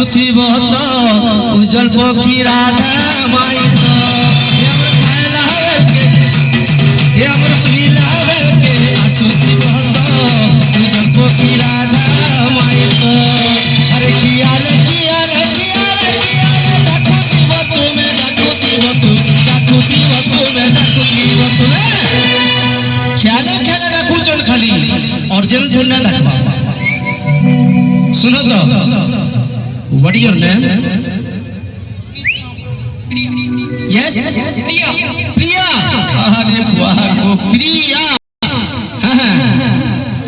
আসুথিব তো উজ্জ্বল পক্ষী রাধা মাই তো আমার সুইলা বেলকে আসুথিব তো উজ্জ্বল পক্ষী রাধা মাই তো আরে কিয়ালে কিয়ালে কিয়ালে কিয়ালে ডাকুথিব তুমি ডাকুথিব তুমি ডাকুথিব তুমি ডাকুথিব তুমি খেয়ালে খেয়ালে ডাকুচন খালি অরিজিনাল ধরনা ডাকবা सुनो तो what is your name yes Priya Priya अरे वाह वो प्रिया हां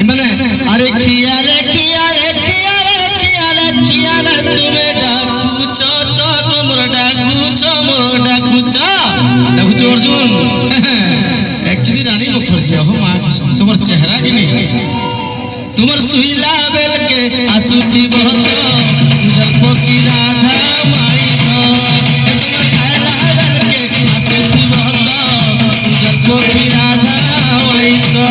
माने अरे किया रे किया रे किया रे किया रे किया रे तुम्हें डाकुचो तो तुमर डाकुचो अर्जुन एक्चुअली रानी मुखर्जी हो मां तुम्हार चेहरा की नहीं तुम्हार सुईला बेल के आसुती बहुत पक्षी राधा माई तो तुम्हार खाला बेल के आसुती बहुत पक्षी राधा माई तो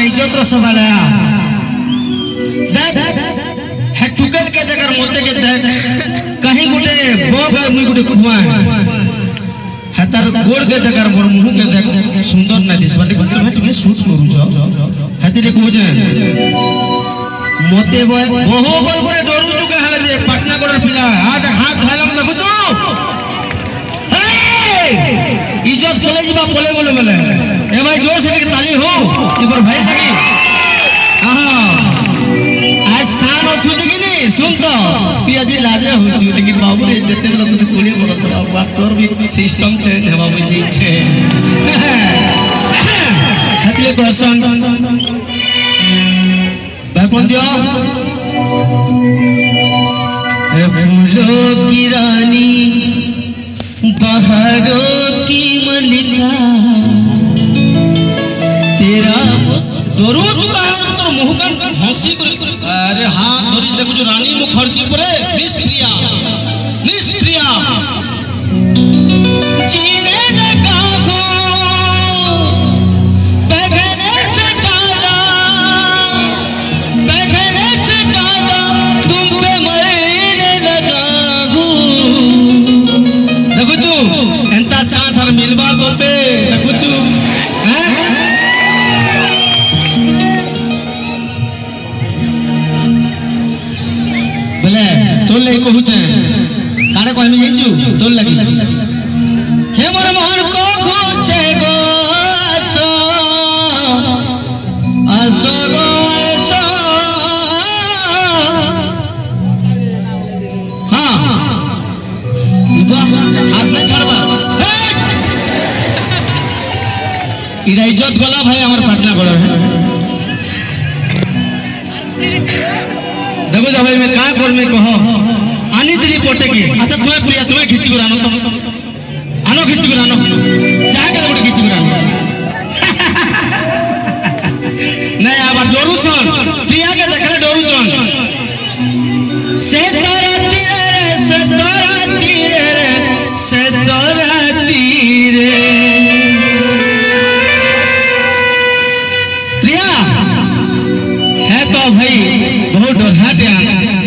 इज्जत सवाल है देख है टुकल के जगह मोते के देख कहीं गुटे बोग मुई गुटे कुआ है तार गोड़ के जगह मोर मुंह के देख सुंदर ना दिसवाली गुटे मैं तुम्हें शूट करू छ है तेरे को जे मोते बहु बल करे डरू तू के हाले जे पटना गोड़ पिला आज हाथ धालम देखु तू इज्जत चले जीवा बोले बोले बोले ए भाई जोर से ताली हो इबर भाई लगी हां आज शान अछु कि नहीं सुन तो तू आज लाजे हो छु लेकिन बाबू रे जते बेला तू कोली बरस बात तोर भी सिस्टम चेंज है बाबू जी छे हतिए क्वेश्चन बैपन दियो ए फूलों की रानी बहारों की मलिका तेरा दरोज का तो मुहकन हंसी कर अरे हाथ धरी देखो जो रानी मुखर्जी परे मिस प्रिया जीने लगा खो बगले से ज्यादा तुम पे मरने लगा हूँ देखो तू एंता चांस और मिलवा बोते देखो तू हैं बोले तोल ले कहू छे काने कहमी जेंजू तोल लगी हे मोर मोहन को खोचे गो आसो गो आसो हां हाथ न छड़बा इरा इज्जत गला भाई हमर पटना गड़ो है देखो जा भाई मैं का कर में कहो आनी तेरी पोटे के अच्छा तुम्हें प्रिया तुम्हें खिच्ची गुरानो आनो खिच्ची गुरानो जा के गोटे खिच्ची गुरानो नहीं आबार डरू छन प्रिया के देखले डरू छन से तोरा तीरे प्रिया है तो भाई बहुत डरहाटे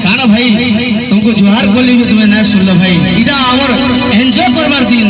काना भाई तुमको जोहार को কলি তুমি না শুনল ভাই এটা আমার এনজয় করবার দিন